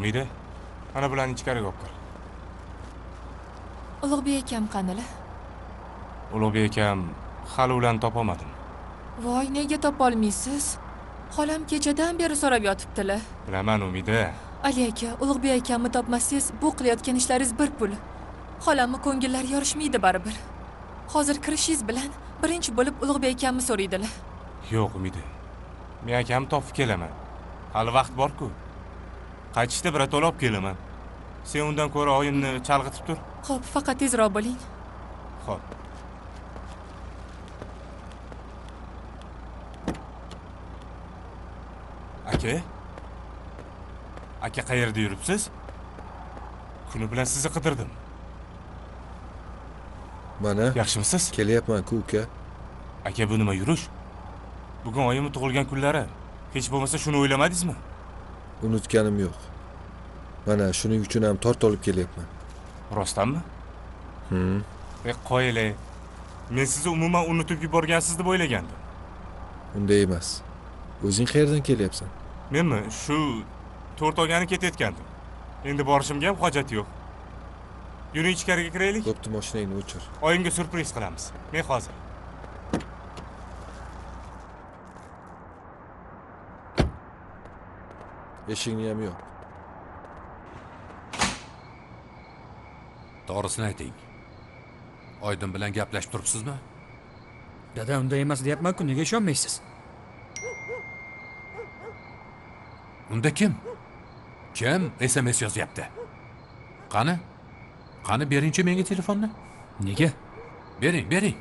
Umida, ana bularni ichkariga olib kir. Ulug'bek akam qanila? Ulug'bek akam hali ularni topolmadim. Voy, nega topolmaysiz? Xolam kechadan beri so'rab yotibdilar. Bilaman Umida. Ali aka, Ulug'bek akamni topmasangiz, bu qilayotgan ishlaringiz bir pul. Xolamni ko'ngillari yorishmaydi baribir. Hozir kirishingiz bilan birinchi bo'lib Ulug'bek akamni so'raydilar. Yo'q Umida. Men akamni topib kelaman. Hali vaqt bor-ku. Qaytishda birato'la olib kelaman. Sen undan ko'ra oyimni chalg'itib tur. Xo'p, faqat tezroq bo'ling. Xo'p. Aka? Aka qayerda yuribsiz? Kuni bilan sizni qidirdim. Mana, Yaxshimisiz? kelyapman-ku uka. Aka, bu nima yurish? Bugun oyimning tug'ilgan kunlari. Hech bo'lmasa shuni o'ylamadingizmi? Unutganim yo'q. Mana shuning uchun ham tort olib kelyapman. Rostdanmi? Qo'yile. Men sizni umuman unutib yuborgansiz deb o'ylagandim. Unday emas. O'zing qayerdan kelyapsan? Menmi? Shu to'rt olgani ketayotgandim. Endi borishimga ham hojat yo'q. Yuring ichkariga kiraylik. Bo'pti, mashinangni o'chir. Oyimga surpriz qilamiz. Men hozir. Eshikni ham yo'q. To'g'risini ayting. Oydin bilan gaplashib turibsizmi? Dada, unday emas deyapman-ku, nega ishonmaysiz? Unda kim? Kim SMS yozyapti? Qani? Qani bering-chi menga telefonni? Nega? Bering.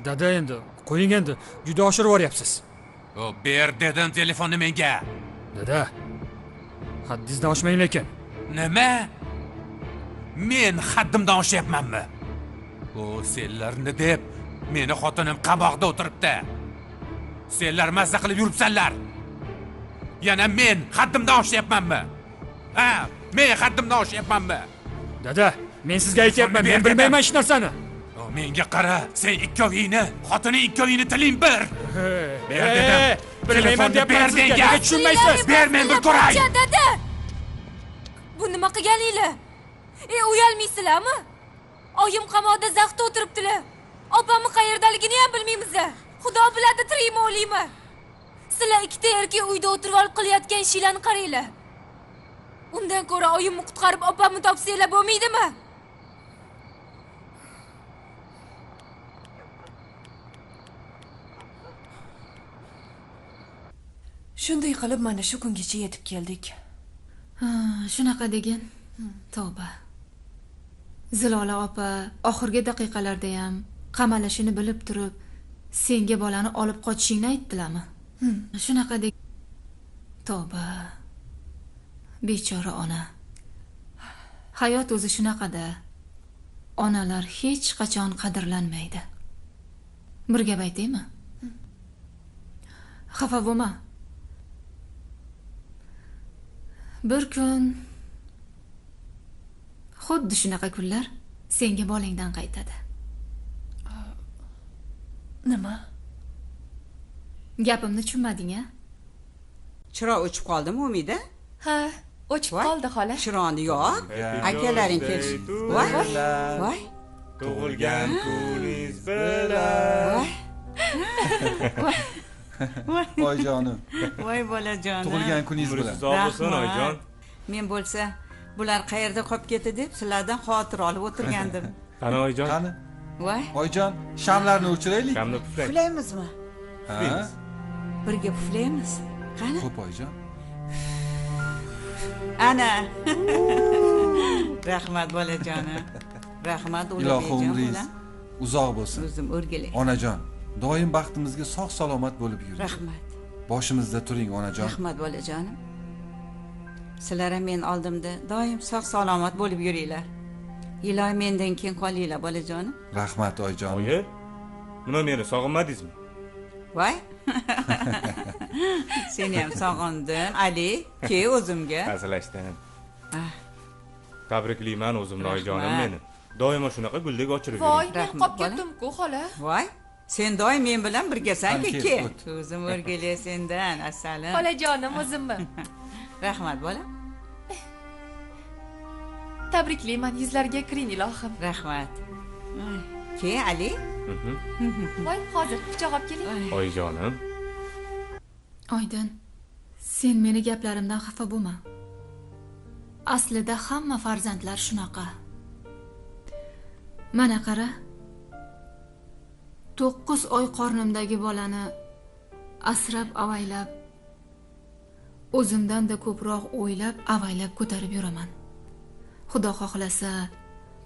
Dada, endi qo'ying, endi juda oshirib yuboryapsiz. O, ber dedim telefonni menga. Dada, haddingizdan oshmang lekin. Nima? Men haddimdan oshyapmanmi? O, senlarni deb meni xotinim qamoqda o'tiribdi. Senlar mazza qilib yuribsanlar. Yana men haddimdan oshyapmanmi? Ha, men haddimdan oshyapmanmi? Dada, men sizga aytyapman, men bilmayman hech narsani. O, menga qara, sen ikkovingni, xotining ikkovingni tiling bir. Ber dedim. Bilmayman deyapman sizga, nega tushunmaysiz? Ber, men bir ko'ray. Dada! Bu nima qilganinglar? Uyalmaysizlarmi? Oyim qamoqda zaxtda o'tiribdilar. Opamni qayerdaligini ham bilmaymiz. Xudo biladi, tirikmi o'liymi? Sizlar ikkita erkak uyda o'tirib olib qilayotgan ishlarni qaranglar. Undan ko'ra oyimni qutqarib opamni topsanglar bo'lmaydimi? Shunday qilib mana shu kungacha yetib keldik. Shunaqa degan. Tavba. Zilola opa oxirgi daqiqalarda ham qamalashini bilib turib, senga bolani olib qochishingni aytdilarmi? Shunaqa deb. Tavba. Bechora ona. Hayot o'zi shunaqada. Onalar hech qachon qadrlanmaydi. Bir gap aytaymi? Xafa bo'lma. Bir kun xuddi shunaqa kunlar senga bolangdan qaytadi. Nima? Gapimni tushunmading-a? Chiroq o'chib qoldimi Umida? Ha, o'chib qoldi xola. Chiroqni yo'q. Akalaring kelishdi. Voy. Tug'ilgan kuningiz bilan. Oyijonim. Voy bolajonim. Tug'ilgan kuningiz bilan. Sog' bo'lsin oyijon. Men bo'lsa, bular qayerda qolib ketdi deb sizlardan xotira olib o'tirgandim. Qani oyijon? Qani? Voy. Oyijon, shamlarni o'chiraylik. Shamni puflang. Puflaymizmi? Ha? Birga puflaymiz. Qani? Xo'p oyijon. Ana. Rahmat bolajonim. Rahmat Ilohi o'lajon umringiz bilan. uzoq bo'lsin. O'zim o'rgilay. Onajon, doim baxtimizga sog' salomat bo'lib yuring. Rahmat. Boshimizda turing onajon. Rahmat bolajonim. Sizlar ham men oldimda doim sog' salomat bo'lib yuringlar. Ilohi mendan keyin qolinglar bolajonim. Rahmat oyijon. Oyi, nima meni sog'inmadingizmi? Voy. Seni ham sog'indim, Ali. Ke o'zimga. Hazillashdim. Tabriklayman o'zimni oyijonim meni. Doimo shunaqa guldek ochirib Voy, yuring. men qolib ketdim-ku xola. Voy. Sen doim men bilan birgasan-ku, Kel, ke. o't. O'zim o'rgilay sendan, assalim. Xolajonim o'zimmi? Rahmat bolam. Tabriklayman, yuzlariga kiring ilohim. Rahmat. Ke, Ali? Voy, hozir pichoq olib keling. Oyijonim. Oydin, sen meni gaplarimdan xafa bo'lma. Aslida hamma farzandlar shunaqa. Mana qara. 9 oy qornimdagi bolani asrab avaylab, o'zimdan-da ko'proq o'ylab, avaylab ko'tarib yuraman. Xudo xohlasa,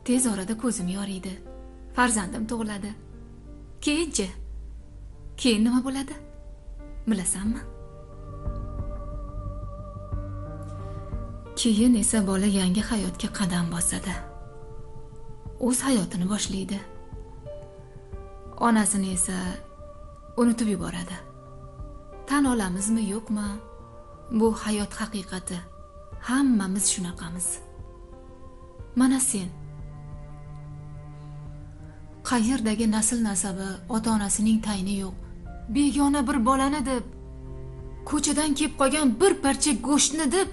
tez orada ko'zim yoriydi. Farzandim tug'iladi. Keyinchi? Keyin nima bo'ladi? Bilasanmi? Keyin esa bola yangi hayotga qadam bosadi. O'z hayotini boshlaydi. Onasini esa unutib yuboradi. Tan olamizmi, yo'qmi? Bu hayot haqiqati. Hammamiz shunaqamiz. Mana sen qayerdagi nasl nasabi, ota-onasining tayini yo'q. Begona bir bolani deb, ko'chadan kelib qolgan bir parcha go'shtni deb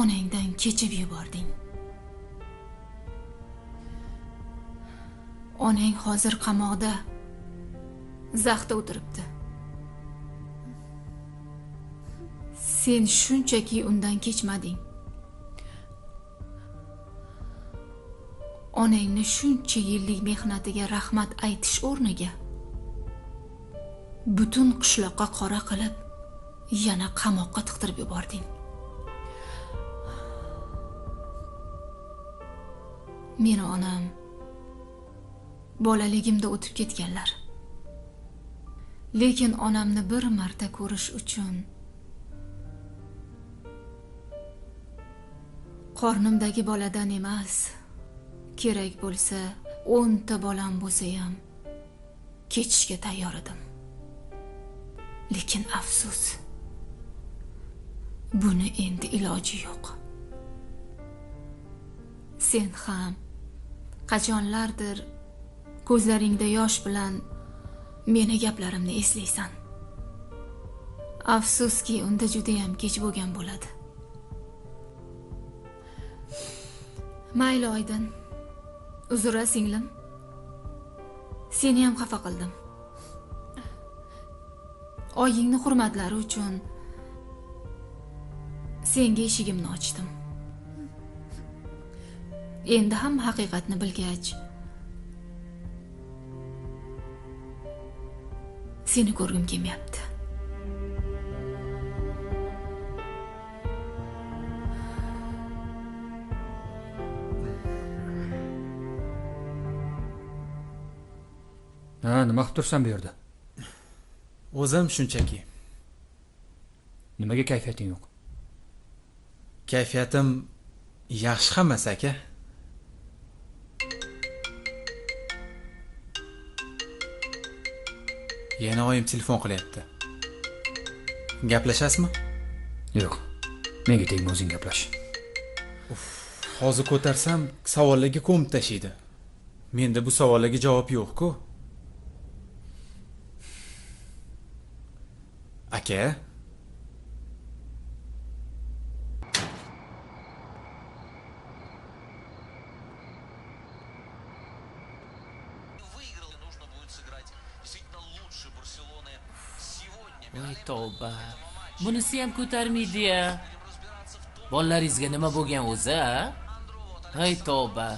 onangdan kechib yubording. Onang hozir qamoqda, zaxda o'tiribdi. Sen shunchaki undan kechmading. Onangni shuncha yillik mehnatiga rahmat aytish o'rniga butun qishloqqa qora qilib, yana qamoqqa tiqtirib yubording. Meni onam bolaligimda o'tib ketganlar. Lekin onamni bir marta ko'rish uchun qornimdagi boladan emas, kerak bo'lsa 10 ta bolam bo'lsa ham ketishga tayyor edim. Lekin afsus, buni endi iloji yo'q. Sen ham qachonlardir ko'zlaringda yosh bilan meni gaplarimni eslaysan. Afsuski, unda juda ham kech bo'lgan bo'ladi. Mayli Oydin. Uzr singlim. Seni ham xafa qildim. Oyingni hurmatlari uchun senga eshigimni ochdim. Endi ham haqiqatni bilgach, seni ko'rgim kelmayapti. Nima qilib tursan bu yerda? O'zim shunchaki. Nimaga kayfiyating yo'q? Kayfiyatim yaxshi hammasi aka. Yana oyim telefon qilyapti. Gaplashasizmi? Yo'q. Menga tegma, o'zing gaplash. Hozir ko'tarsam savollarga ko'mib tashlaydi. Menda bu savollarga javob yo'q-ku. Aka, voy tavba, bunisi ham ko'tarmaydi-ya. Bolalaringizga nima bo'lgan o'zi, a? Hay tavba.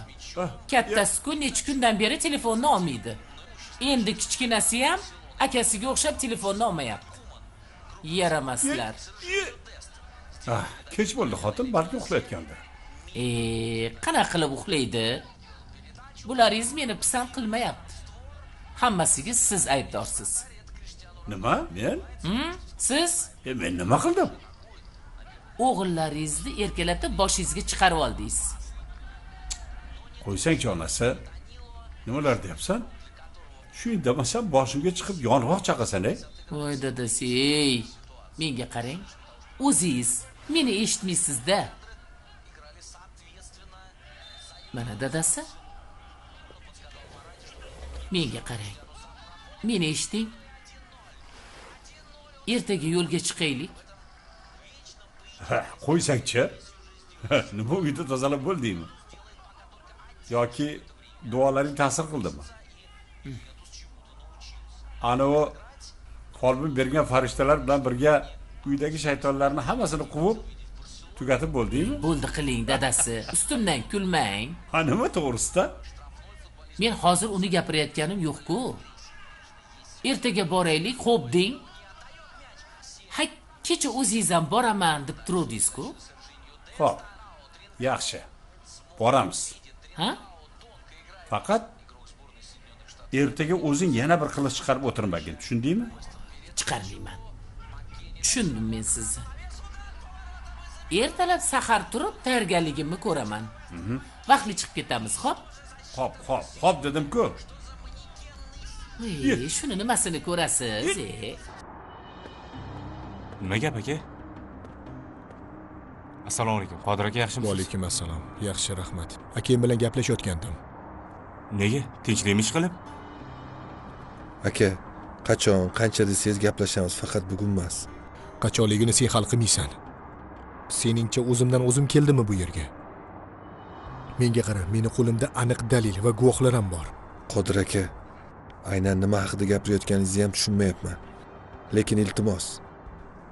Kattasi-ku necha kundan beri telefonni olmaydi. Endi kichkinasi ham akasiga o'xshab telefonni olmayapti. Yaramaslar. Kech bo'ldi, xotin balki uxlayotgandir. Qanaqa qilib uxlaydi? Bularingiz meni pisand qilmayapti. Hammasiga siz aybdorsiz. Nima? Men? Siz? Men nima qildim? O'g'illaringizni erkalatib boshingizga chiqarib oldingiz. Qo'ysang-chi onasi. Nimalar deyapsan? Shu indamasam boshimga chiqib yonroq chaqasan-ey. Voy dadasi, menga qarang. O'zingiz meni eshitmaysiz-da. Mana dadasi. Menga qarang. Meni eshiting. Ertaga yo'lga chiqaylik. Qo'ysang-chi. Nima uyda tozalab bo'ldingmi? Yoki duolaring ta'sir qildimi? Ana o qalbim bergan farishtalar bilan birga uydagi shaytonlarni hammasini quvib tugatib bo'ldingmi? Bo'ldi qiling dadasi, ustimdan kulmang. Ha, nima to'g'risida? Men hozir uni gapirayotganim yo'q-ku. Ertaga boraylik, xo'p deng. Ha, kecha o'zingiz ham boraman deb turuvdingiz-ku. Xo'p. Yaxshi. Boramiz. Ha? Faqat ertaga o'zing yana bir qilich chiqarib o'tirmagin, tushundingmi? Chiqarmayman. Tushundim men sizni. Ertalab sahar turib tayyorgarligimni ko'raman. Vaqtli chiqib ketamiz, xo'p? Xo'p dedim-ku. Shuni nimasini ko'rasiz, Nima gap aka? Assalomu alaykum. Qodir aka, yaxshimisiz? Va alaykum assalom. Yaxshi, rahmat. Akam bilan gaplashayotgandim. Nega? Tinchlikmi ish qilib? Aka, qachon, qancha desangiz gaplashamiz, faqat bugun emas. Qachonligini sen hal qilmaysan. Seningcha o'zimdan o'zim keldimmi bu yerga? Menga qara, meni qo'limda aniq dalil va guvohlar ham bor. Qodir aka, aynan nima haqida gapirayotganingizni ham tushunmayapman. Lekin iltimos,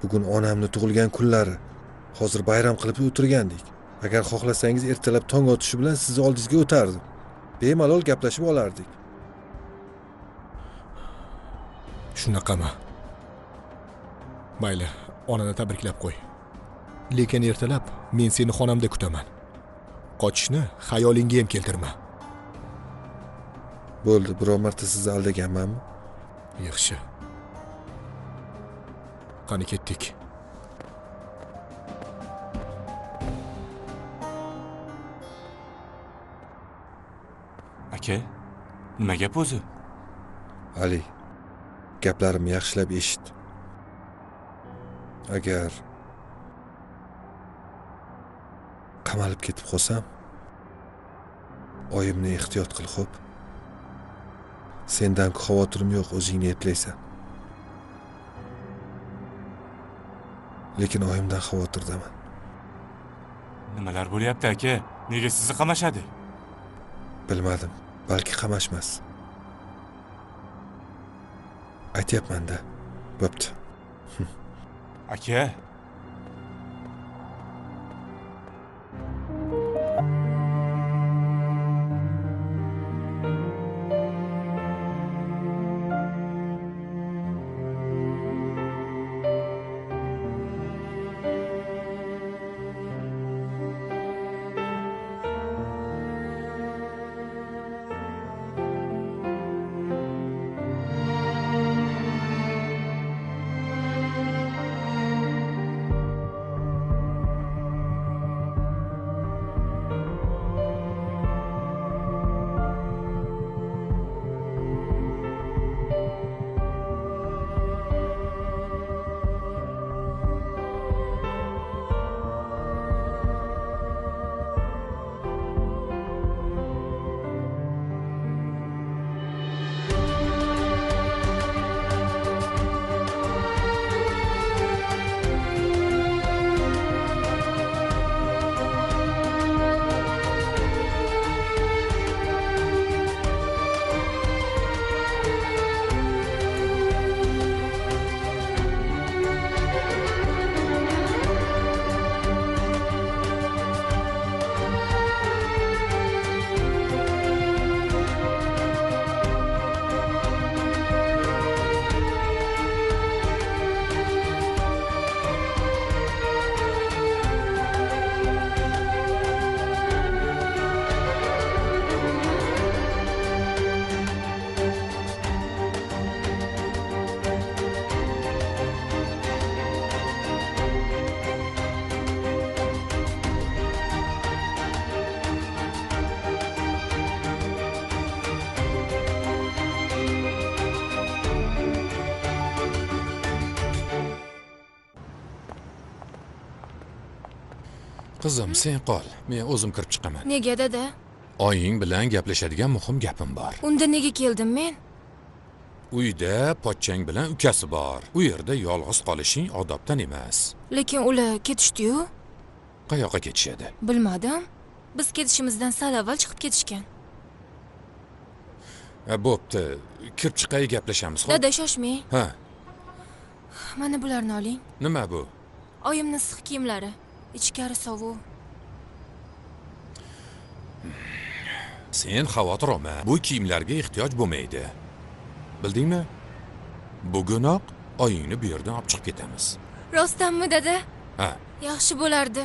bugun onamni tug'ilgan kunlari. Hozir bayram qilib o'tirgandik. Agar xohlasangiz ertalab tong otishi bilan sizni oldingizga o'tardim. Bemalol gaplashib olardik. Shunaqami? Mayli, onani tabriklab qo'y. Lekin ertalab men seni xonamda kutaman. Qochishni xayolingga ham keltirma. Bo'ldi, biror marta sizni aldaganmanmi? Yaxshi. Qani ketdik. Aka, nima gap o'zi? Ali, gaplarimni yaxshilab eshit. Agar qamalib ketib qolsam, oyimni ehtiyot qil, xo'p? Sendan xavotirim yo'q, o'zingni eplaysan. Lekin oyimdan xavotirdaman. Nimalar bo'lyapti aka? Nega sizni qamashadi? Bilmadim, balki qamashmas. Aytyapman-da. Bo'pti. Aka, Qizim, sen qol. Men o'zim kirib chiqaman. Nega dada? Oying bilan gaplashadigan muhim gapim bor. Unda nega keldim men? Uyda pochchang bilan ukasi bor. U yerda yolg'iz qolishing odobdan emas. Lekin ular ketishdi-yu. Qayoqqa ketishadi? Bilmadim. Biz ketishimizdan sal avval chiqib ketishgan. Bo'pti. Kirib chiqay gaplashamiz, xo'p? Dada, shoshmang. Ha, Mana bularni oling. nima bu? Oyimning issiq kiyimlari. Ichkari sovuq. Sen xavotir olma. Bu kiyimlarga ehtiyoj bo'lmaydi. Bildingmi? Bugunoq oyingni bu yerdan olib chiqib ketamiz. Rostdanmi, dada? Ha, Yaxshi bo'lardi.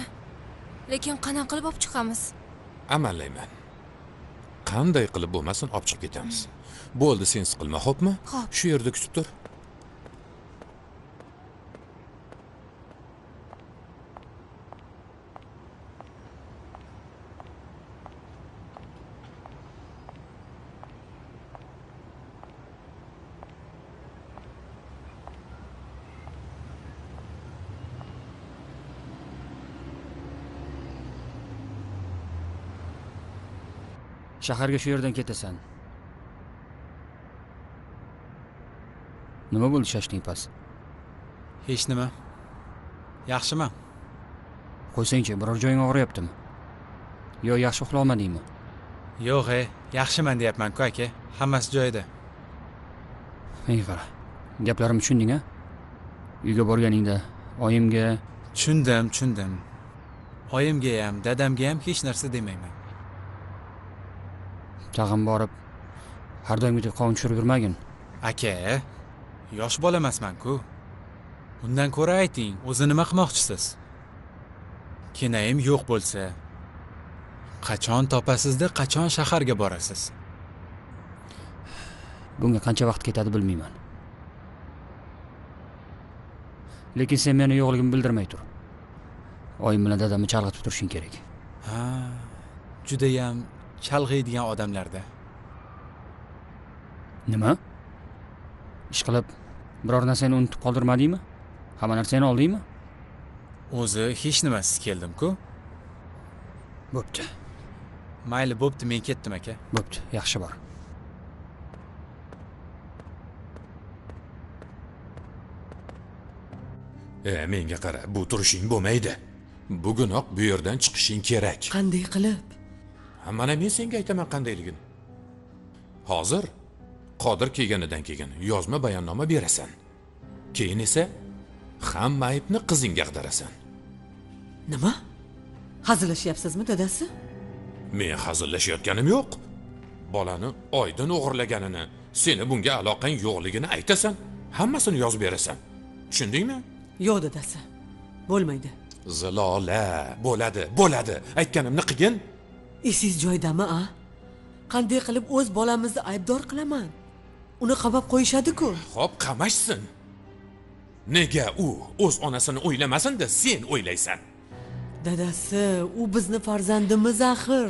Lekin qanaqa qilib olib chiqamiz? amallayman. Qanday qilib bo'lmasin olib chiqib ketamiz. Bo'ldi, sen siqilma, xo'pmi? Xo'p. Shu yerda kutib tur. Shaharga shu yerdan ketasan. Nima bo'ldi shashning pas? Hech nima. Yaxshiman. Qo'ysangchi, biror joying og'riyaptimi? Yo yaxshi uxlolmadingmi? Yo'q, yaxshiman deyapman-ku aka. Hammasi joyida. Menga qara. Gaplarimni tushunding-a? Uyga borganingda oyimga Tushundim. Oyimga ham, dadamga ham hech narsa demayman. tag'in borib har doimgidek qovun tushirib yurmagin. Aka, yosh bola emasman-ku. Undan ko'ra ayting, o'zi nima qilmoqchisiz? Kenayim yo'q bo'lsa, qachon topasizda, qachon shaharga borasiz? Bunga qancha vaqt ketadi bilmayman. Lekin sen meni yo'qligimni bildirmay tur. Oyim bilan dadamni chalg'itib turishing kerak. Ha, juda ham chalg'iydigan odamlarda. Nima? Ish qilib biror narsani unutib qoldirmadingmi? Hamma narsani oldingmi? O'zi hech nimasiz keldim-ku. Bo'pti. Mayli, bo'pti, men ketdim aka. Bo'pti, yaxshi bor. Menga qara, bu turishing bo'lmaydi. Bugunoq bu yerdan chiqishing kerak. Qanday qilib? Mana men senga aytaman qandayligini. Hozir Qodir kelganidan keyin yozma bayonnoma berasan. Keyin esa hamma aybni qizingga ag'darasan. Nima? Hazillashyapsizmi, dadasi? Men hazillashayotganim yo'q. Bolani Oydin o'g'irlaganini, seni bunga aloqang yo'qligini aytasan, hammasini yozib berasan. Tushundingmi? Yo'q, dadasi. Bo'lmaydi. Zilola, bo'ladi. Aytganimni qilgin. Esiz joydami, a? Qanday qilib o'z bolamizni aybdor qilaman? Uni qamab qo'yishadi-ku. Xo'p, qamashsin. Nega u o'z onasini o'ylamasin-da, sen o'ylaysan? Dadasi, u bizni farzandimiz axir.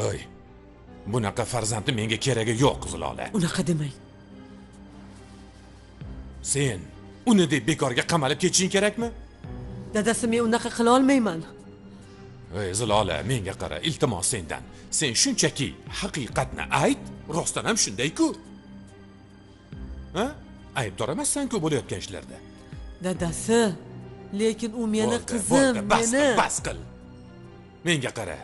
Oy. Bunaqa farzandni menga keragi yo'q, Zilola. Unaqa demang. Sen uni deb bekorga qamalib ketishing kerakmi? Dadasi, men unaqa qila olmayman. Ey Zilola, menga qara, iltimos sendan. Sen shunchaki haqiqatni ayt, rostdan ham shunday-ku. Ha? Aybdor emassan-ku bo'layotgan ishlarda. Dadasi, lekin u meni qizim, meni. Bas qil. Menga qara.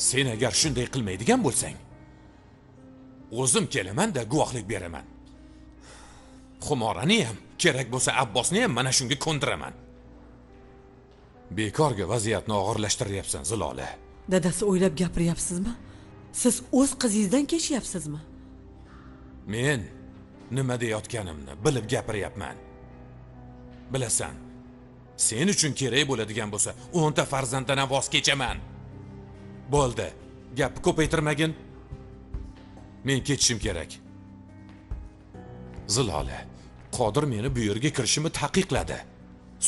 Sen agar shunday qilmaydigan bo'lsang, o'zim kelaman-da guvohlik beraman. Xumorani ham, kerak bo'lsa Abbosni ham mana shunga ko'ndiraman. Bekorga vaziyatni og'irlashtiryapsan, Zilola. Dadasi, o'ylab gapiryapsizmi? Siz o'z qizingizdan keshyapsizmi? Men nima deyotganimni bilib gapiryapman. Bilasan, sen uchun kerak bo'ladigan bo'lsa, 10 ta farzanddan ham voz kechaman. Bo'ldi, gapni ko'paytirmagin. Men ketishim kerak. Zilola, Qodir meni bu yerga kirishimni taqiqladi.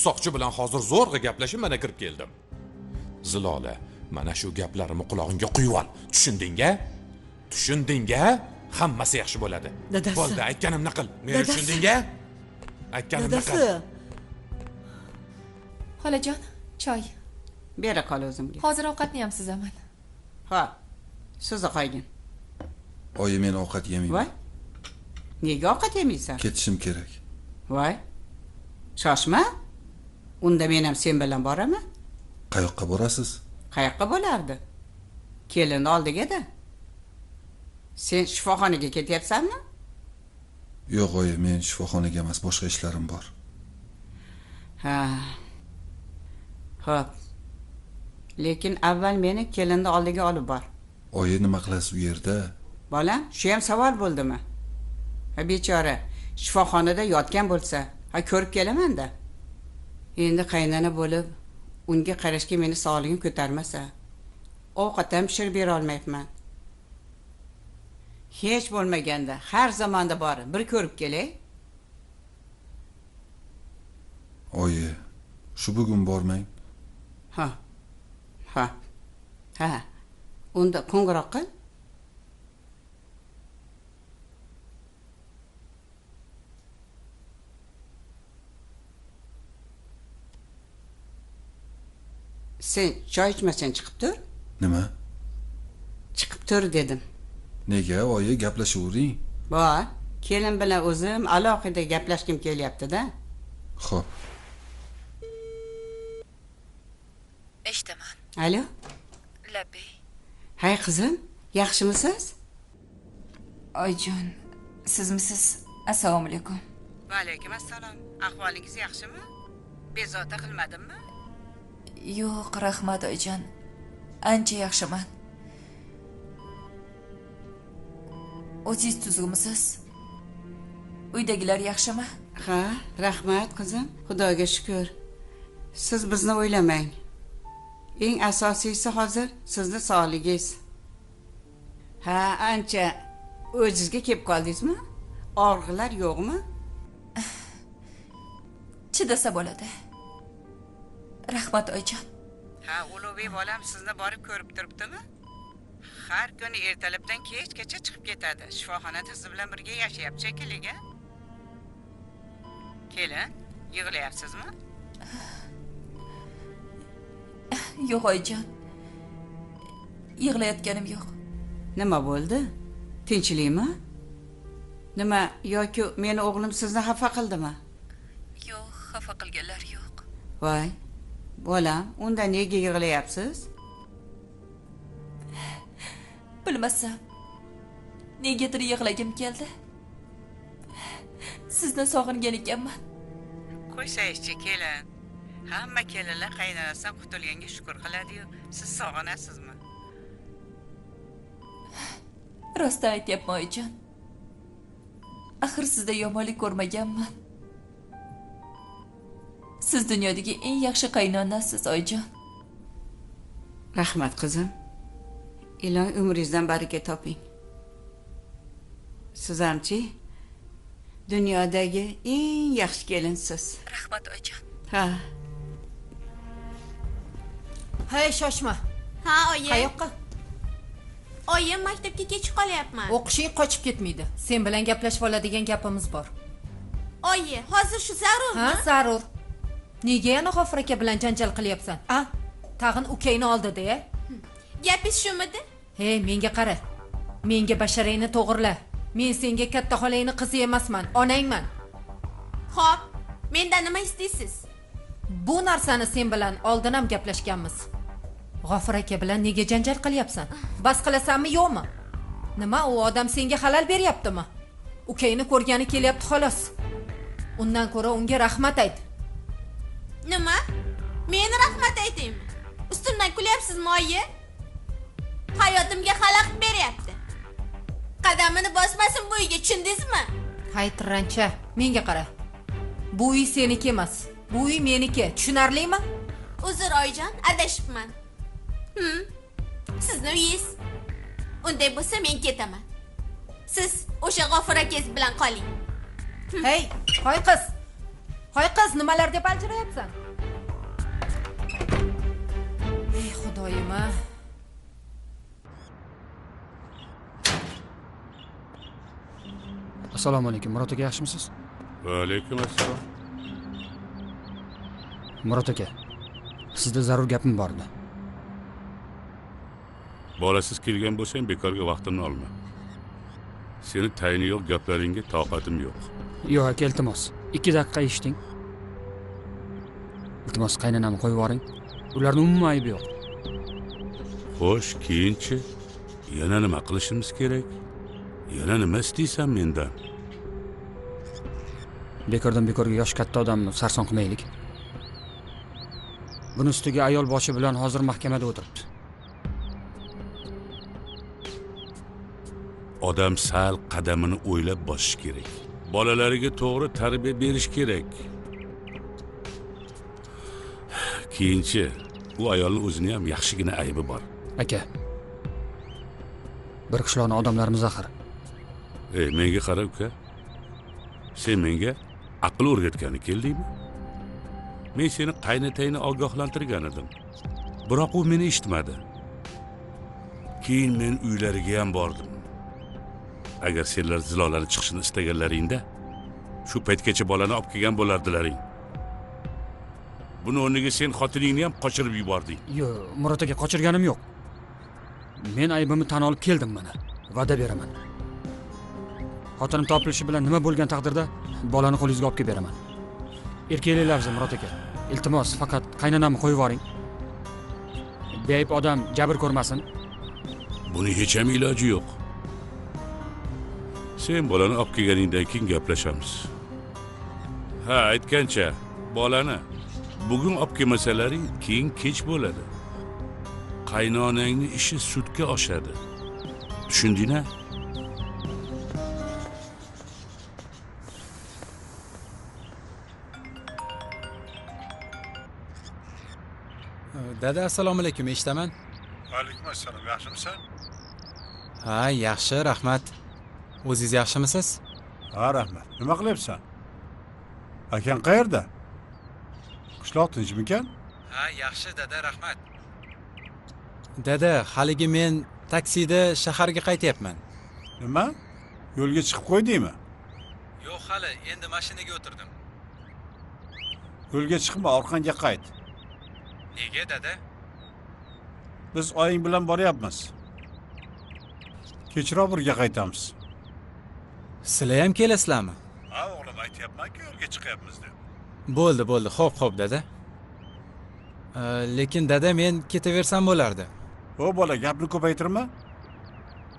Soqchi bilan hozir zo'rg'a gaplashib mana kirib keldim. Zilola, mana shu gaplarimni qulog'ingga quyib ol. Tushundingga? Tushundingga? Hammasi yaxshi bo'ladi. Dadasi. Bo'ldi, aytganimni qil. Meni tushundingga? Aytganimni qil. Dadasi. Xolajon, choy. Bera qol o'zimga. Hozir ovqatni ham sizaman. Ha. Sizni qo'ygin. Oyi, men ovqat yemayman. Voy. Nega ovqat yemaysan? Ketishim kerak. Voy. Shoshma. Unda men ham sen bilan boraman. Qayoqqa borasiz? Qayoqqa bo'lardi? Kelinni oldiga-da. Sen shifoxonaga ketyapsanmi? Yo'q, oyi, men shifoxonaga emas, boshqa ishlarim bor. Ha. Xo'p. Lekin avval meni kelinni oldiga olib bor. Oyi, nima qilasiz u yerda? Bolam, shu ham savol bo'ldimi? Ha, bechora, shifoxonada yotgan bo'lsa, ha ko'rib kelaman-da. Endi qaynona bo'lib, unga qarashga meni sog'ligim ko'tarmasa, ovqat ham pishirib bera olmayapman. Hech bo'lmaganda har zamonda bor, bir ko'rib kelay. Oyi, shu bugun bormang. Ha. Unda qo'ng'iroq qil. Sen choy ichmasang chiqib tur. Nima? Chiqib tur dedim. Nega, oyi, gaplashavering? Bor, kelin bilan o'zim alohida gaplashkim kelyapti-da. Xo'p. Eshitaman. Alo? Labbay. Hay qizim, yaxshimisiz? Oyjon, sizmisiz? Assalomu alaykum. Va alaykum assalom. Ahvolingiz yaxshimi? Bezovta qilmadimmi? Yo'q, rahmat oyjon. Ancha yaxshiman. O'zingiz tuzukmisiz? Uydagilar yaxshimi? Ha, rahmat qizim. Xudoga shukr. Siz bizni o'ylamang. Eng asosiysi hozir sizni sog'ligingiz. Ha, ancha o'zingizga kelib qoldingizmi? Og'riqlar yo'qmi? Chidasa bo'ladi. Rahmat oyjon. Ha, Ulug'bek bolam sizni borib ko'rib turibdimi? Har kuni ertalabdan kechgacha chiqib ketadi. Shifoxonada siz bilan birga yashayapti shekilli-ga. Kelin, yig'layapsizmi? Yo'q oyjon. Yig'layotganim yo'q. Nima bo'ldi? Tinchlikmi? Nima, yoki meni o'g'lim sizni xafa qildimi? Yo'q, xafa qilganlar yo'q. Voy, bolam, unda nega yig'layapsiz? Bilmasam. Negadir yig'lagim keldi. Sizni sog'ingan ekanman. Qo'ysangchi kelin. Hamma kelinlar qaynonasidan qutulganga shukr qiladi-yu, siz sog'inasizmi? Rostdan aytyapman oyjon. Axir sizda yomonlik ko'rmaganman. Siz dunyodagi eng yaxshi qaynonasiz oyjon. Rahmat qizim. Iloh umringizdan baraka toping. Siz hamchi dunyodagi eng yaxshi kelinsiz. Rahmat oyjon. Ha. Hey, shoshma. Ha, oyi. Qayoqqa? Oyim maktabga kech qolyapman. O'qishing qochib ketmaydi. Sen bilan gaplashib oladigan gapimiz bor. Oyi, hozir shu zarurmi? Ha, zarur. Nega yana G'ofur aka bilan janjal qilyapsan? A? Tag'in ukangni oldida-ya? Gapingiz shumidi? Hey, menga qara. Menga basharangni to'g'irla. Men senga katta xolangni qizi emasman, onangman. Xo'p, mendan nima istaysiz? Bu narsani sen bilan oldin ham gaplashganmiz. G'ofur aka bilan nega janjal qilyapsan? Bas qilasanmi yo'qmi? Nima, u odam senga halal beryaptimi? Ukangni ko'rgani kelyapti xolos. Undan ko'ra unga rahmat ayt. Nima? Meni rahmat aytaymi? Ustimdan kulyapsizmi, oyi? Hayotimga xalaqit beryapti. Qadamini bosmasin bu uyga, tushundingizmi? Hay tirancha, menga qara. Bu uy seniki emas. Bu uy meniki. Tushunarlimi? Uzr oyjon, adashibman. Sizni uyingiz. Unday bo'lsa men ketaman. Siz o'sha G'ofur akangiz bilan qoling. Hey, hoy qiz. Hoy qiz, nimalar deb aljirayapsan? Ey xudoyim-a. Assalomu alaykum. Murod aka, yaxshimisiz? Va alaykum assalom. Murod aka, sizda zarur gapim bor edi. Bolasiz kelgan bo'lsang, bekorga vaqtimni olma. Seni tayini yo'q gaplaringga toqatim yo'q. Yo'q aka, iltimos. 2 daqiqa eshiting. Iltimos qaynonamni qo'yib yuboring. Ularning umuman aybi yo'q. Xo'sh, keyinchi yana nima qilishimiz kerak? Yana nima istaysan mendan? Bekordan bekorga yosh katta odamni sarson qilmaylik. Buni ustiga ayol boshi bilan hozir mahkamada o'tiribdi. Odam sal qadamini o'ylab bosish kerak. Bolalariga to'g'ri tarbiya berish kerak. Keyinchi u ayolning o'zini ham yaxshigina aybi bor. Aka. Bir qishloqning odamlarimiz axir. Menga qara uka. Sen menga aql o'rgatgani keldingmi? Men seni qaynotangni ogohlantirgan edim. Biroq u meni eshitmadi. Keyin men uylariga ham bordim. Agar senlar Zilolani chiqishini istaganlaringda, shu paytgacha bolani olib kelgan bo'lardilaring. Buni o'rniga sen xotiningni ham qochirib yubording. Yo'q, Murod aka, qochirganim yo'q. Men aybimni tan olib keldim mana. Va'da beraman. Xotinim topilishi bilan nima bo'lgan taqdirda bolani qo'lingizga olib kelib beraman. Erkaklar Murod aka, iltimos faqat qaynonamni qo'yib yuboring. Beayb odam jabr ko'rmasin. Buni hech ham iloji yo'q. Sen bolani olib kelganingdan keyin gaplashamiz. Ha, aytgancha, bolani bugun olib kelmasalaring, keyin kech bo'ladi. Qaynonangning ishi sudga oshadi. Tushundingmi? Dada, assalomu alaykum, eshitaman. Alaykum assalom, yaxshimisan? Ha, yaxshi, rahmat. O'zingiz yaxshimisiz? Ha, rahmat. Nima qilyapsan? Akang qayerda? Qishloq tinchmikan? Ha, yaxshi dada, rahmat. Dada, haligi men taksida shaharga qaytyapman. Nima? Yo'lga chiqib qo'ydingmi? Yo'q, hali endi mashinaga o'tirdim. Yo'lga chiqma, orqangga qayt. Nega dada? Biz oying bilan boryapmiz. Kechroq birga qaytamiz. Sizlar ham kelasizlarmi? Ha, o'g'lim, aytyapman-ku, yo'lga chiqyapmiz deb. Bo'ldi, xo'p, dada. Lekin dada, men ketaversam bo'lardi. O bola, gapni ko'paytirma.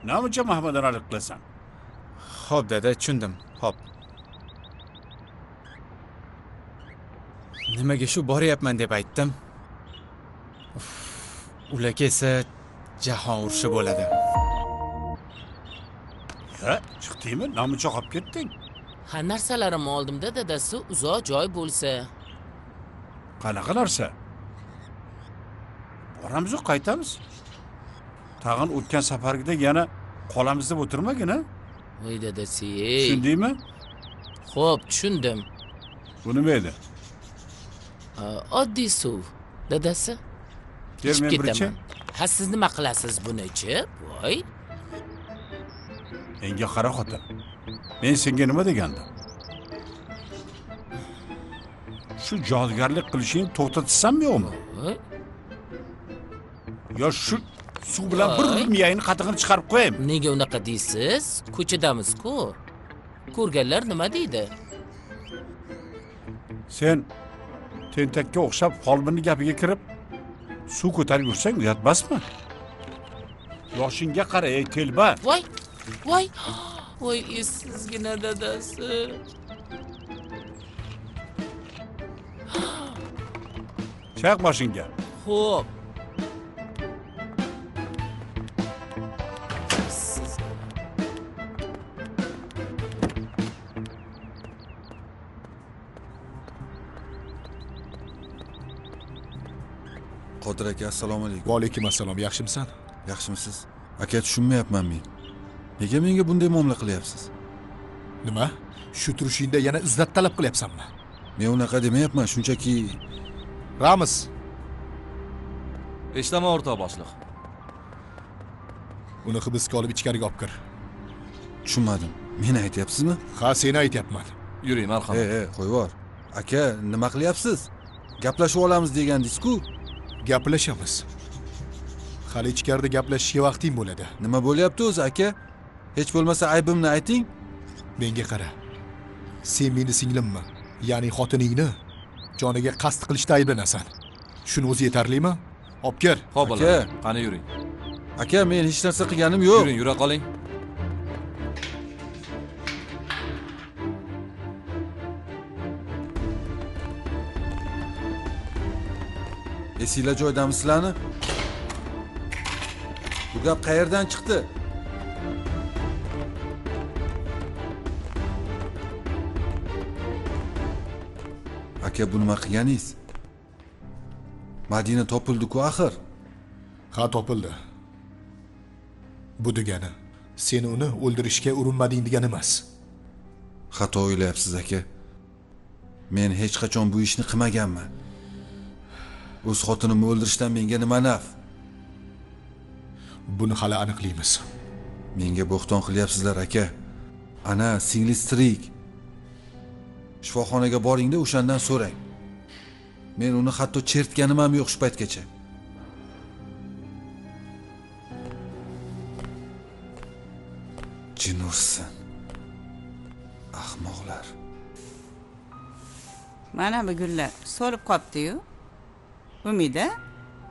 Nima mahmadanalik qilasan? Xo'p dada, tushundim. Xo'p. Nimaga shu boryapman deb aytdim? Ular kelsa jahon urushi bo'ladi. Ha, chiqdingmi? Namuncha qolib ketding. Ha, narsalarimni oldimda dadasi, uzoq joy bo'lsa. Qanaqa narsa? Boramiz, qaytamiz. Tag'in o'tgan safargidek yana qolamiz deb o'tirmagin, ha? Voy dadasi. Tushundingmi? Xo'p, tushundim. Bu nima edi? Oddiy suv, dadasi. Kel, men birinchi. Ha, siz nima qilasiz buni ichib? Voy. Menga qara xotin. Men senga nima degandim? Shu jozigarlik qilishingni to'xtatsammi yo'qmi? Yo shu suv bilan bir miyangni qatig'ini chiqarib qo'yaymi? Nega unaqa deysiz? Ko'chadamiz-ku. Ko'rganlar nima deydi? Sen tentakka o'xshab folbinning gapiga kirib suv ko'tarib yursang uyatmasmi? Yoshingga qara, ey telba. Voy, sizgina dadasi. Chaq boshingga. Xo'p. Qodir aka, assalomu alaykum. Va alaykum assalom, yaxshimisan? Yaxshimisiz? Aka, tushunmayapman men. Nega menga bunday muomala qilyapsiz? Nima? Shu turishingda yana izzat talab qilyapsanmi? Men unaqa demayapman, shunchaki Ramiz. Eshitaman, o'rtoq boshliq. Uni hibsga olib ichkariga olib kir. Tushunmadim. Meni aytyapsizmi? Ha, seni aytyapman. Yuring, marhamat. Qo'yib yubor. Aka, nima qilyapsiz? Gaplashib olamiz degandingiz-ku. Gaplashamiz. Hali ichkarida gaplashishga vaqting bo'ladi. Nima bo'lyapti o'zi, aka? Hech bo'lmasa aybimni ayting. Menga qara. Sen meni singlimmi? Ya'ni xotiningni joniga qasd qilishda ayblanasan. Shuni o'zi yetarlimi? Olib kel. Xo'p, Aka. bolalar, qani yuring. Aka, men hech narsa qilganim yo'q. Yuring, yura qoling. Esinglar joydami sizlarni? Bu gap qayerdan chiqdi? Aka, bu nima qilganingiz? Madina topildi-ku axir. Ha, topildi. Bu degani sen uni o'ldirishga urinmading degani emas. Xato o'ylayapsiz aka. Men hech qachon bu ishni qilmaganman. O'z xotinimni o'ldirishdan menga nima naf? Buni hali aniqlaymiz. Menga bo'xton qilyapsizlar aka. Ana, singlingiz tirik. Shifoxonaga boring-da, o'shandan so'rang. Men uni hatto chertganim ham yo'q shu paytgacha. Jin ursin. Ahmoqlar. Mana bu gullar so'lib qopti-yu. Umida,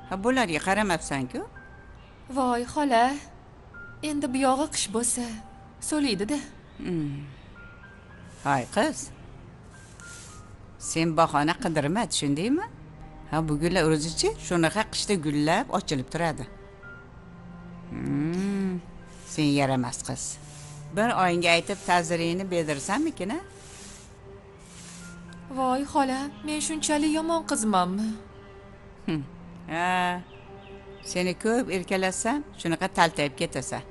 ha bularga qaramabsan-ku. Voy xola, endi bu yog'i qish bo'lsa, so'liydi-da. Hay qiz. Sen bahona qidirma, tushundingmi? Ha bu gullar o'zichi shunaqa qishda gullab ochilib turadi. Sen yaramas qiz. Bir oyinga aytib ta'ziringni berdirsammikin, a? Voy xola, men shunchalik yomon qizmanmi? Ha. Seni ko'p erkalatsam, shunaqa taltayib ketasan.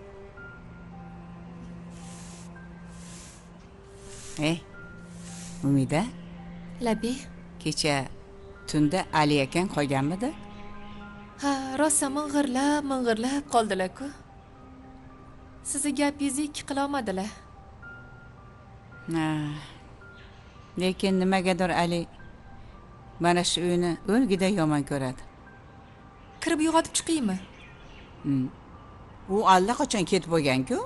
Umida? Labi? Kecha tunda Ali akang qolganmidi? Ha, rosa ming'irlab qoldilar-ku. Sizni gapingizni ikki qila olmadilar. Lekin nimagadir Ali mana shu uyni o'lgida yomon ko'radi. Kirib uyg'otib chiqaymi? U allaqachon ketib bo'lgan-ku.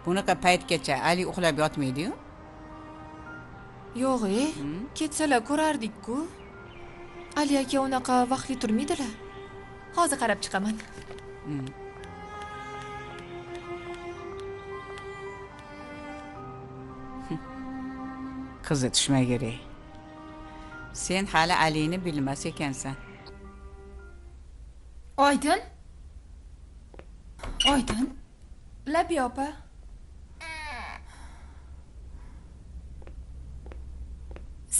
Bunaqa paytgacha Ali uxlab yotmaydi-yu. Yo'q, ketsalar ko'rardik-ku. Ali aka unaqa vaqtli turmaydilar. Hozir qarab chiqaman. Qizi tushmay kerak. Sen hali Alini bilmas ekansan. Oydin? Oydin? Labi opa.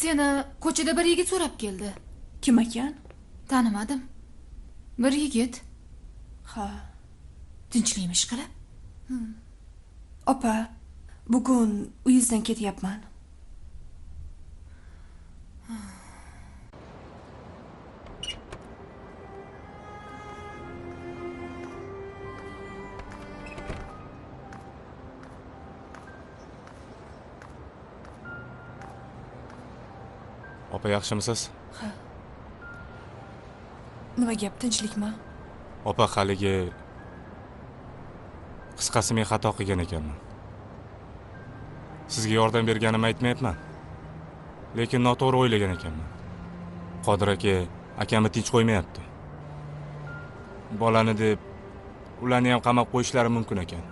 Seni ko'chada bir yigit so'rab keldi. Kim ekan? Tanimadim. Bir yigit. Ha. Tinchlikmish qilib. Opa, bugun uyingizdan ketyapman. Opa, yaxshimisiz? Ha. Nima gap, tinchlikmi? Opa, haligi qisqasi men xato qilgan ekanman. Sizga yordam berganimni aytmayapman. Lekin noto'g'ri o'ylagan ekanman. Qodir aka akamni tinch qo'ymayapti. Bolani deb ularni ham qamab qo'yishlari mumkin ekan.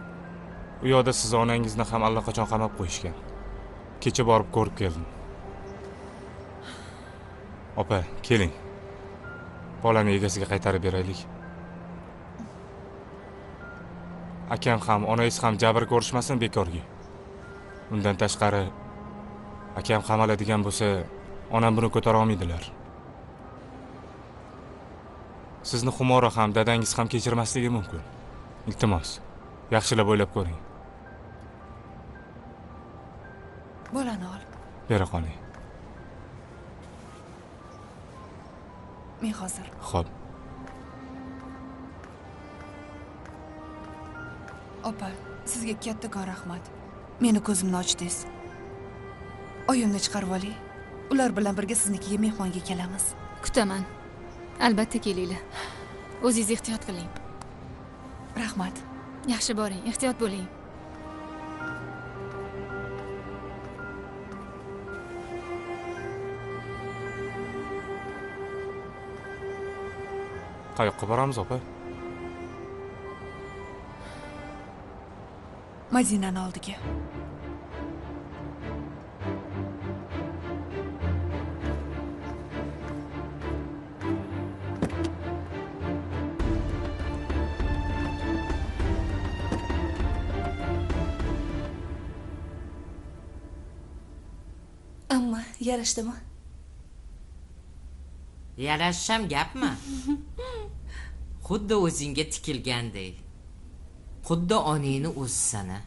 U yoqda siz onangizni ham allaqachon qamab qo'yishgan. Kecha borib ko'rib keldim. Opa, keling. Bolani egasiga qaytarib beraylik. Akam ham, onangiz ham jabr ko'rishmasin bekorga. Undan tashqari akam qamaladigan bo'lsa, onam buni ko'tara olmaydilar. Sizni Xumora ham, dadangiz ham kechirmasligi mumkin. Iltimos, yaxshilab o'ylab ko'ring. Bolani ol. Bera qoling. Men hozir. Xo'p. Opa, sizga kattakon rahmat. Meni ko'zimni ochdingiz. Oyimni chiqarib oling. Ular bilan birga siznikiga mehmonga kelamiz. Kutaman. Albatta kelinglar. O'zingiz ehtiyot qiling. Rahmat. Yaxshi boring, ehtiyot bo'ling. Qayoqqa boramiz, opa? Madinani oldiga. Amma yarashdimi? Yarashsam gapmi? Xuddi o'zingga tikilgandek. Xuddi onangni o'zisana.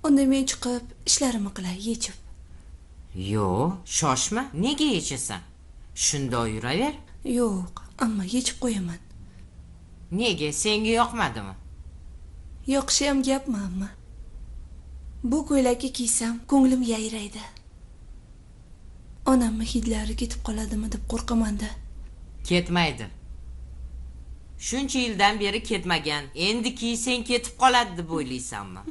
Unda men chiqib, ishlarimni qilay, yechib. Yo'q, shoshma. Nega yechasan? Shundoq yuraver. Yo'q, amma yechib qo'yaman. Nega? Senga yoqmadimi? Yoqishi ham gapmi, amma? Bu ko'ylakni kiysam, ko'nglim yayraydi. Onamni hidlari ketib qoladimi deb qo'rqaman-da. Ketmaydi. Shuncha yildan beri ketmagan. Endi kiysang ketib qoladi deb o'ylaysanmi?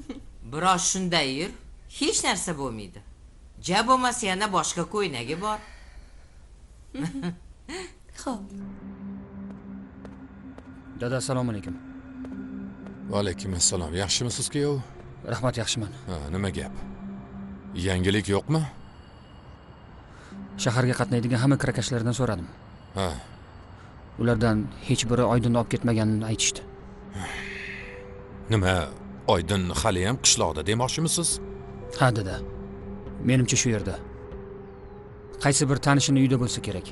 Biroz shunday yur, hech narsa bo'lmaydi. Ja bo'lmasa yana boshqa ko'ynagi bor. Xo'p. Dada, assalomu alaykum. Va alaykum assalom. Yaxshimisiz kuyov? Rahmat, yaxshiman. Ha, nima gap? Yangilik yo'qmi? Shaharga qatnaydigan hamma kirakashlardan so'radim. Ha. Ulardan hech biri Oydinni olib ketmaganini aytishdi. Nima, Oydin hali ham qishloqda demoqchimisiz? Ha, dada. Menimcha shu yerda. Qaysi bir tanishini uyda bo'lsa kerak.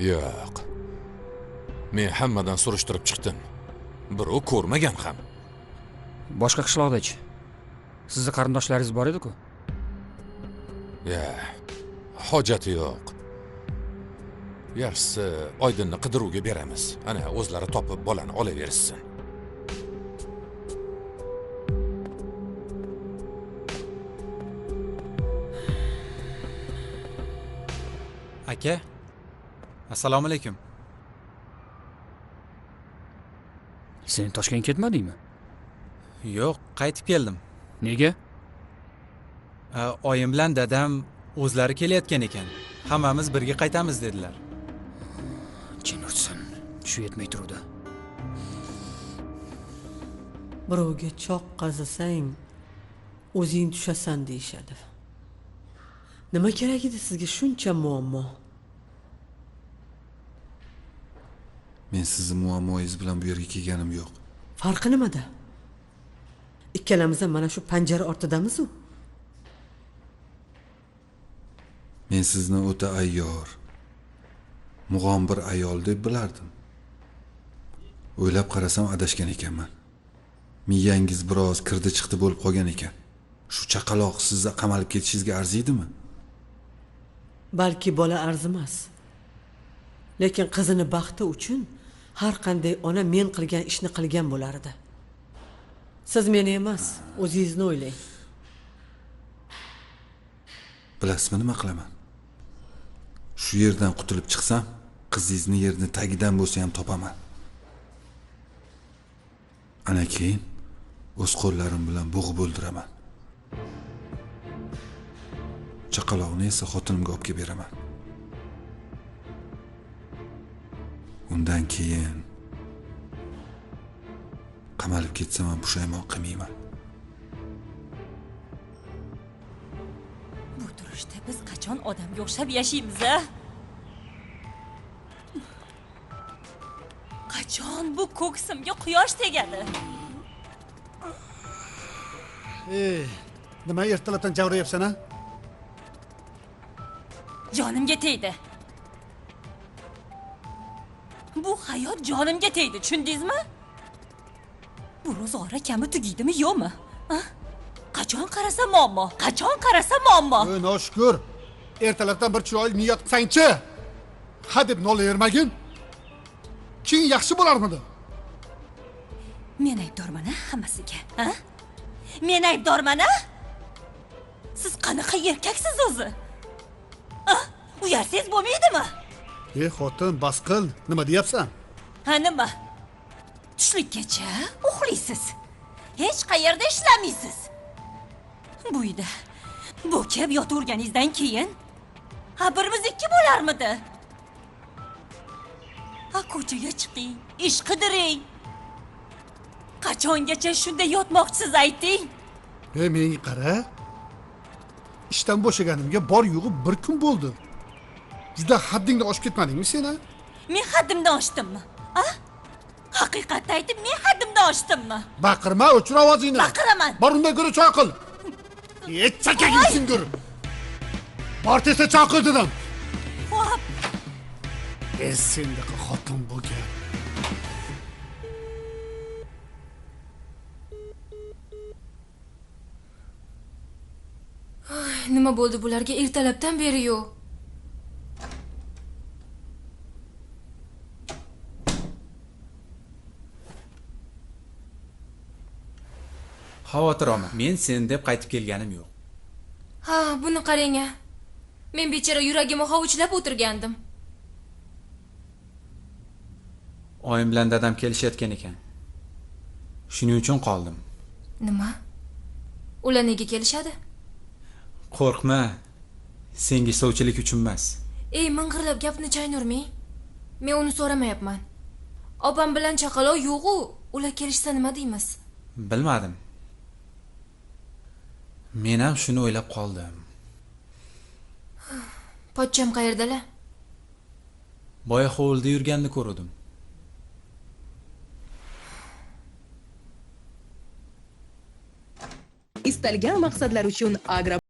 Yo'q. Men hammadan surishtirib chiqdim. Birov ko'rmagan ham. Boshqa qishloqda-chi? Sizning qarindoshlaringiz bor edi-ku? Ya, hojati yo'q. Yaxshisi, Oydinni qidiruvga beramiz. Ana o'zlari topib bolani olaversin. Aka, assalomu alaykum. Sen Toshkentga ketmadingmi? Yo'q, qaytib keldim. Nega? Oyim bilan dadam o'zlari kelayotgan ekan. Hammamiz birga qaytamiz dedilar. Jin ursin. Shu yetmay turdi. Birovga choq qazisang, o'zing tushasan deyshadi. Nima kerak edi sizga shuncha muammo? Men sizning muammoingiz bilan bu yerga kelganim yo'q. Farqi nimada? Ikkalamiz ham mana shu panjara ortidamiz-ku. Men sizni o'ta ayyor, mug'ombir ayol deb bilardim. O'ylab qarasam adashgan ekanman. Miyangiz biroz kirdi-chiqdi bo'lib qolgan ekan. Shu chaqaloq sizni qamalib ketishingizga arziydimi? Balki bola arzimas. Lekin qizini baxti uchun har qanday ona men qilgan ishni qilgan bo'lardi. Siz meni emas, o'zingizni o'ylang. Bilasizmi nima qilaman? Shu yerdan qutulib chiqsam, qizingizni yerni tagidan bo'lsa ham topaman. Ana keyin o'z qo'llarim bilan bo'g'ib o'ldiraman. Chaqaloqni esa xotinimga olib kelib beraman. Undan keyin qamalib ketsam ham pushaymon qilmayman. Bu turishda biz qachon odamga o'xshab yashaymiz-a? Qachon bu ko'ksimga quyosh tegadi? Nima ertalabdan javrayapsan-a? Jonimga tegdi. Bu hayot jonimga tegdi, tushundingizmi? Bu ro'zg'ora kami tugaydimi, yo'qmi? Qachon qarasa muammo, qachon qarasa muammo. Noshukr. Ertalabdan bir chiroyli niyat qilsang-chi. Ha deb nolavermagin. Keyin yaxshi bo'larmidi? Men aybdorman hammasiga, ha? Men aybdorman. Siz qanaqa erkaksiz o'zi? Uyarsiz bo'lmaydimi? Xotin, bas qil. Nima deyapsan? Ha, nima? Tushlikkacha uxlaysiz. Hech qayerda ishlamaysiz. Bu uyda bo'kib yotaverganingizdan keyin Ha birimiz ikki bo'larmidi? Ha ko'chaga chiqing, ish qidiring. Qachongacha shunda yotmoqchisiz ayting? Menga qara. Ishdan bo'shaganimga bor yo'g'i bir kun bo'ldi. Juda haddingdan oshib ketmadingmi sen? Men haddimdan oshdimmi? A? Haqiqatni aytib, men haddimdan oshdimmi? Baqirma, o'chir ovozingni. Baqiraman. Bor unday ko'ra choy qil. Chakaging singur. Bor tezda choy qil dedim. Hop. Sendaqa xotin bo'lgan. Nima bo'ldi bularga ertalabdan beri yo'q? Xavotir olma. Men sen deb qaytib kelganim yo'q. Ha, buni qarang. Men bechora yuragimni hovuchlab o'tirgandim. Oyim bilan dadam kelishayotgan ekan. Shuning uchun qoldim. Nima? Ular nega kelishadi? Qo'rqma. Senga sovchilik uchun emas. Ey, ming'irlab gapni chaynurmang. Men uni so'ramayapman. Opam bilan chaqaloq yo'q-ku, ular kelishsa nima deymiz? Bilmadim. Men ham shuni o'ylab qoldim. Pochcham qayerdalar? Boya hovlida yurganini ko'rdim. Istalgan maqsadlar uchun agro